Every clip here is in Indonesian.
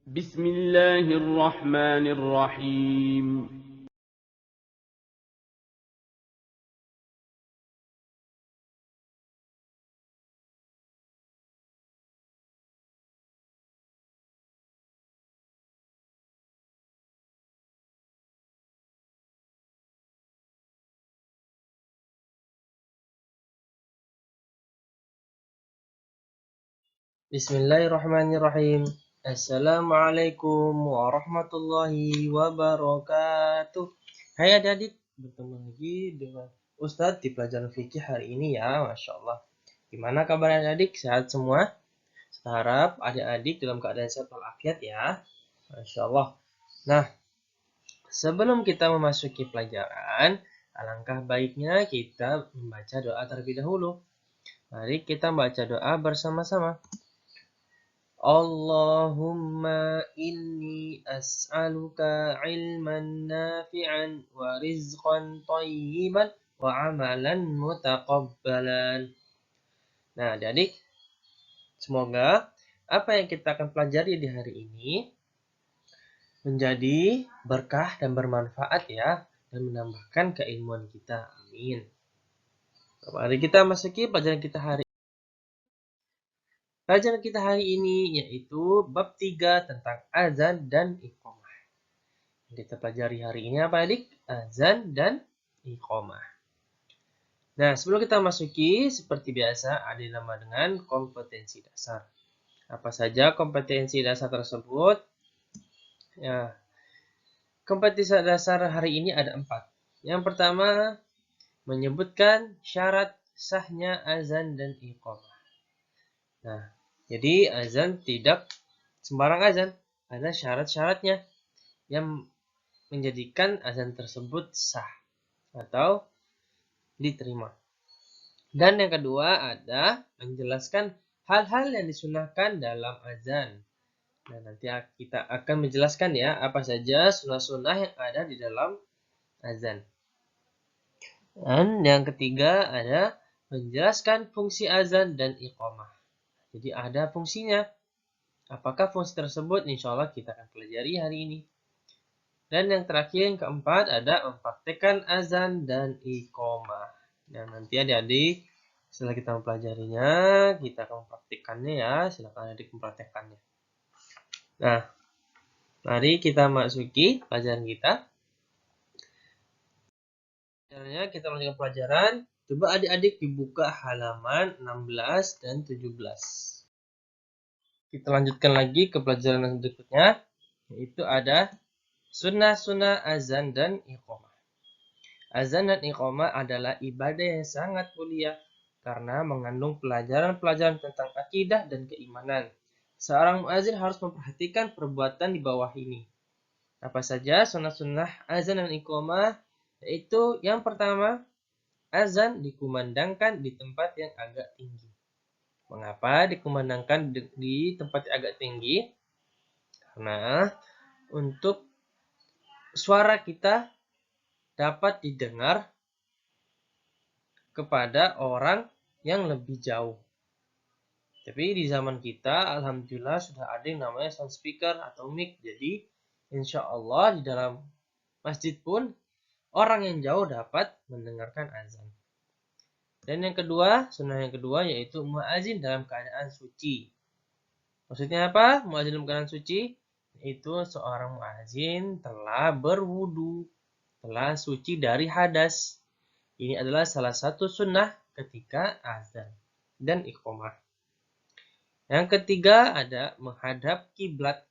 بسم الله الرحمن الرحيم. Bismillahirrahmanirrahim. Assalamualaikum warahmatullahi wabarakatuh. Hai adik-adik, bertemu lagi dengan Ustadz di pelajaran fikih hari ini ya, Masya Allah. Gimana kabar adik-adik? Sehat semua? Saya harap adik-adik dalam keadaan sehat walafiat ya, Masya Allah. Nah, sebelum kita memasuki pelajaran, alangkah baiknya kita membaca doa terlebih dahulu. Mari kita baca doa bersama-sama. Allahumma inni as'aluka ilman nafi'an wa rizqan thayyiban wa amalan mutaqabbalan. Nah, adik, semoga apa yang kita akan pelajari di hari ini menjadi berkah dan bermanfaat ya, dan menambahkan keilmuan kita. Amin. Mari kita masuki pelajaran kita hari ini. Pelajaran kita hari ini yaitu bab 3 tentang azan dan iqamah. Yang kita pelajari hari ini apa adik? Azan dan iqamah. Nah, sebelum kita masuki, seperti biasa ada yang nama dengan kompetensi dasar. Apa saja kompetensi dasar tersebut? Ya, kompetensi dasar hari ini ada 4. Yang pertama, menyebutkan syarat sahnya azan dan iqamah. Nah, jadi azan tidak sembarang azan, ada syarat-syaratnya yang menjadikan azan tersebut sah atau diterima. Dan yang kedua ada menjelaskan hal-hal yang disunahkan dalam azan. Nah, nanti kita akan menjelaskan ya apa saja sunnah-sunnah yang ada di dalam azan. Dan yang ketiga ada menjelaskan fungsi azan dan iqamah. Jadi ada fungsinya. Apakah fungsi tersebut? Insya Allah kita akan pelajari hari ini. Dan yang terakhir yang keempat ada mempraktekkan azan dan iqamah. Dan nanti adik-adik setelah kita mempelajarinya, kita akan mempraktikkannya ya. Silakan adik mempraktikkannya. Nah, mari kita masuki pelajaran kita. Caranya kita lanjutkan pelajaran. Coba adik-adik dibuka halaman 16 dan 17. Kita lanjutkan lagi ke pelajaran yang berikutnya, yaitu ada sunnah-sunnah azan dan iqamah. Azan dan iqamah adalah ibadah yang sangat mulia karena mengandung pelajaran-pelajaran tentang akidah dan keimanan. Seorang muazin harus memperhatikan perbuatan di bawah ini. Apa saja sunnah-sunnah azan dan iqamah? Yaitu yang pertama, azan dikumandangkan di tempat yang agak tinggi. Mengapa dikumandangkan di tempat yang agak tinggi? Karena untuk suara kita dapat didengar kepada orang yang lebih jauh. Tapi di zaman kita, alhamdulillah sudah ada yang namanya sound speaker atau mic. Jadi, insya Allah di dalam masjid pun orang yang jauh dapat mendengarkan azan. Dan yang kedua, sunnah yang kedua yaitu muazin dalam keadaan suci. Maksudnya apa? Muazin dalam keadaan suci yaitu seorang muazin telah berwudu, telah suci dari hadas. Ini adalah salah satu sunnah ketika azan dan iqamah. Yang ketiga ada menghadap kiblat.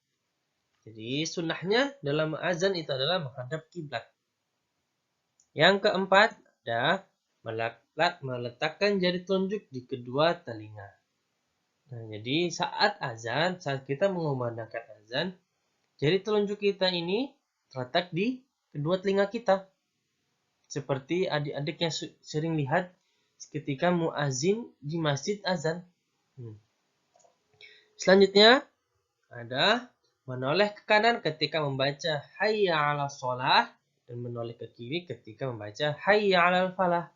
Jadi sunnahnya dalam azan itu adalah menghadap kiblat. Yang keempat ada meletakkan jari telunjuk di kedua telinga. Nah, jadi saat kita mengumandangkan azan, jari telunjuk kita ini terletak di kedua telinga kita. Seperti adik-adik yang sering lihat ketika muazin di masjid azan. Selanjutnya ada menoleh ke kanan ketika membaca hayya 'alas shalah dan menoleh ke kiri ketika membaca hayya 'alal falah.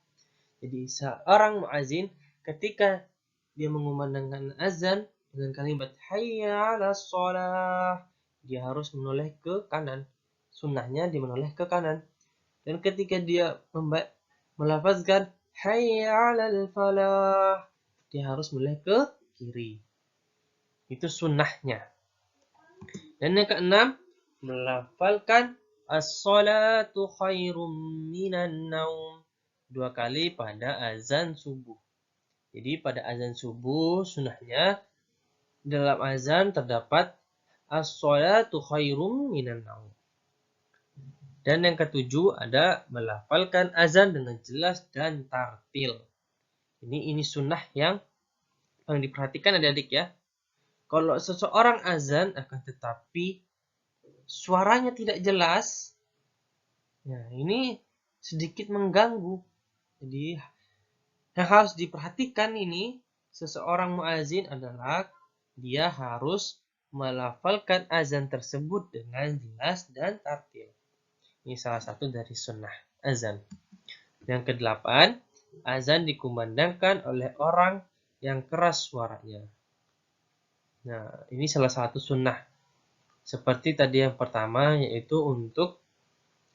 Jadi seorang muazin ketika dia mengumandangkan azan dengan kalimat hayya 'alas shalah, dia harus menoleh ke kanan. Sunnahnya dia menoleh ke kanan. Dan ketika dia melafazkan hayya 'alal falah, dia harus menoleh ke kiri. Itu sunnahnya. Dan yang keenam, melafalkan as-salatu khairum minan naum 2 kali pada azan subuh. Jadi pada azan subuh sunnahnya dalam azan terdapat as-salatu khairum minan naum. Dan yang ketujuh ada melafalkan azan dengan jelas dan tartil. Ini sunnah yang diperhatikan adik-adik ya. Kalau seseorang azan akan tetapi suaranya tidak jelas, nah ini sedikit mengganggu. Jadi yang harus diperhatikan ini seseorang muazin adalah dia harus melafalkan azan tersebut dengan jelas dan tartil. Ini salah satu dari sunnah azan. Yang kedelapan, azan dikumandangkan oleh orang yang keras suaranya. Nah, ini salah satu sunnah. Seperti tadi yang pertama, yaitu untuk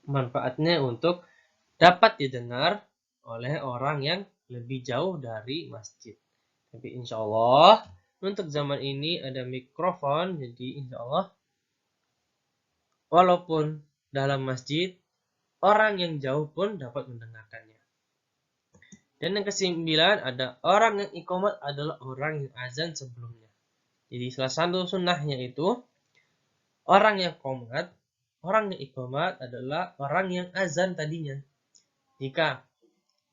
manfaatnya untuk dapat didengar oleh orang yang lebih jauh dari masjid. Tapi insya Allah untuk zaman ini ada mikrofon, jadi insya Allah walaupun dalam masjid, orang yang jauh pun dapat mendengarkannya. Dan yang kesembilan, ada orang yang iqamat adalah orang yang azan sebelumnya. Jadi salah satu sunnahnya itu orang yang iqamat adalah orang yang azan tadinya. Jika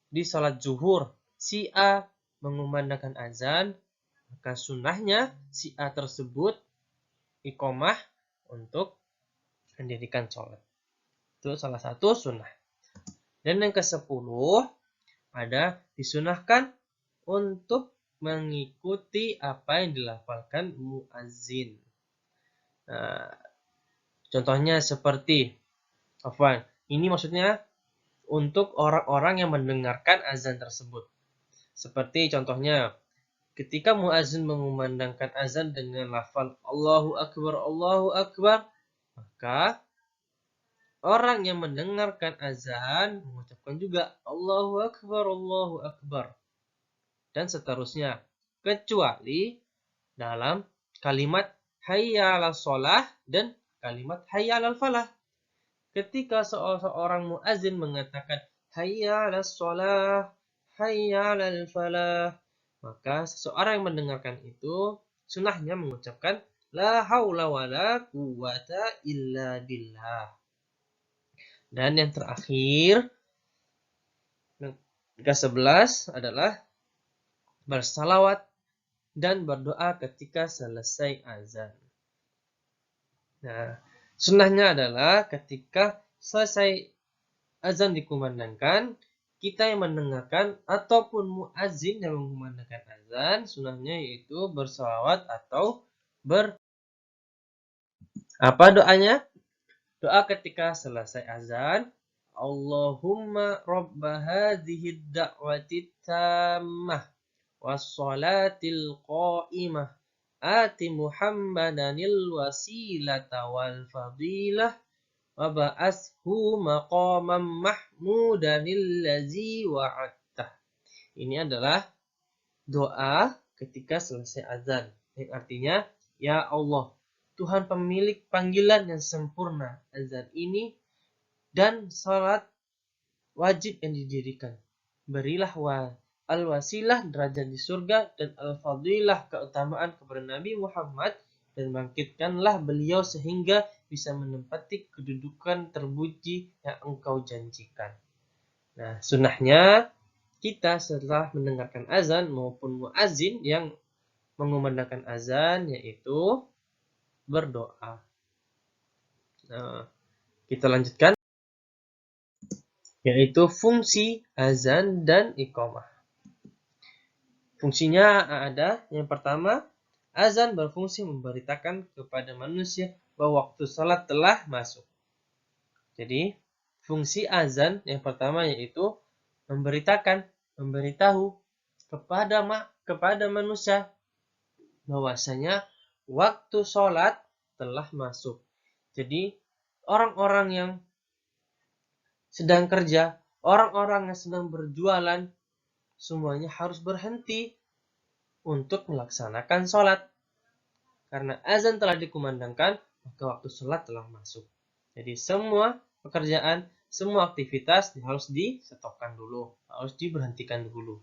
di salat zuhur si A mengumandangkan azan, maka sunnahnya si A tersebut iqamah untuk mendirikan sholat. Itu salah satu sunnah. Dan yang ke-10 ada disunahkan untuk mengikuti apa yang dilafalkan muazzin. Nah, contohnya seperti ini maksudnya untuk orang-orang yang mendengarkan azan tersebut. Seperti contohnya ketika muazzin mengumandangkan azan dengan lafal Allahu Akbar, maka orang yang mendengarkan azan mengucapkan juga Allahu Akbar. Dan seterusnya. Kecuali dalam kalimat hayya 'alas shalah dan kalimat hayya 'alal falah. Ketika seorang muazzin mengatakan hayya 'alas shalah, hayya 'alal falah, maka seseorang yang mendengarkan itu sunnahnya mengucapkan la haula wala quwata illa billah. Dan yang terakhir, ke-11 adalah bersalawat dan berdoa ketika selesai azan. Nah, sunnahnya adalah ketika selesai azan dikumandangkan, kita yang mendengarkan ataupun muazzin yang mengumandangkan azan, sunnahnya yaitu bersalawat atau apa doanya? Doa ketika selesai azan, Allahumma rabba hadhihi da'wati tammah wassalatil qa'imah ati Muhammadanil wasilata wal fadilah wa ba'ashu maqamam mahmudanil ladzi wa'adtah. Ini adalah doa ketika selesai azan. Yang artinya, ya Allah, Tuhan pemilik panggilan yang sempurna azan ini dan salat wajib yang didirikan. Berilah al-wasilah derajat di surga dan al-fadilah keutamaan kepada Nabi Muhammad dan bangkitkanlah beliau sehingga bisa menempati kedudukan terpuji yang engkau janjikan. Nah, sunnahnya kita setelah mendengarkan azan maupun muazzin yang mengumandangkan azan yaitu berdoa. Nah, kita lanjutkan yaitu fungsi azan dan iqamah. Fungsinya ada yang pertama, azan berfungsi memberitakan kepada manusia bahwa waktu salat telah masuk. Jadi, fungsi azan yang pertama yaitu memberitahu kepada manusia bahwasanya waktu sholat telah masuk. Jadi orang-orang yang sedang kerja, orang-orang yang sedang berjualan, semuanya harus berhenti untuk melaksanakan sholat. Karena azan telah dikumandangkan, maka waktu sholat telah masuk. Jadi semua pekerjaan, semua aktivitas harus di-stopkan dulu, harus diberhentikan dulu.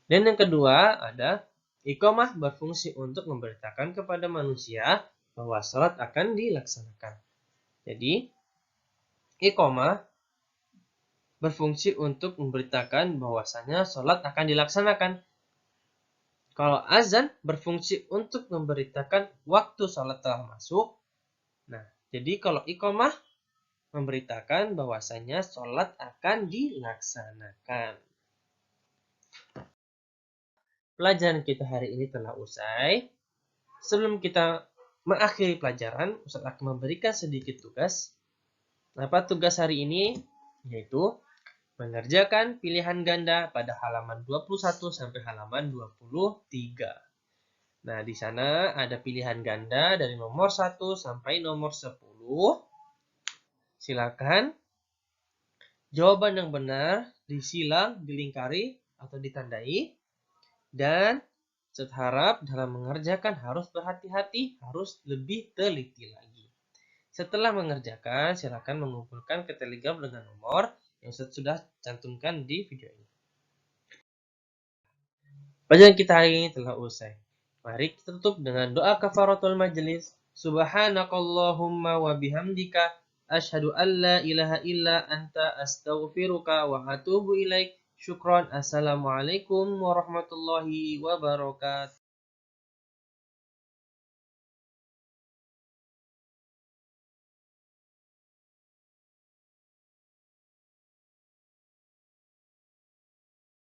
Dan yang kedua ada iqamah berfungsi untuk memberitakan kepada manusia bahwa sholat akan dilaksanakan. Jadi iqamah berfungsi untuk memberitakan bahwasanya sholat akan dilaksanakan. Kalau azan berfungsi untuk memberitakan waktu sholat telah masuk. Nah, jadi kalau iqamah memberitakan bahwasanya sholat akan dilaksanakan. Pelajaran kita hari ini telah usai. Sebelum kita mengakhiri pelajaran, Ustaz akan memberikan sedikit tugas. Apa tugas hari ini? Yaitu mengerjakan pilihan ganda pada halaman 21 sampai halaman 23. Nah, di sana ada pilihan ganda dari nomor 1 sampai nomor 10. Silakan jawaban yang benar disilang, dilingkari, atau ditandai. Dan Ustaz harap dalam mengerjakan harus berhati-hati, harus lebih teliti lagi. Setelah mengerjakan, silakan mengumpulkan ke Telegram dengan nomor yang Ustaz sudah cantumkan di video ini. Pelajaran kita hari ini telah usai. Mari kita tutup dengan doa kafaratul majelis. Subhanakallahumma wa bihamdika asyhadu an la ilaha illa anta astaghfiruka wa atubu ilaik. Syukran. Assalamualaikum warahmatullahi wabarakatuh.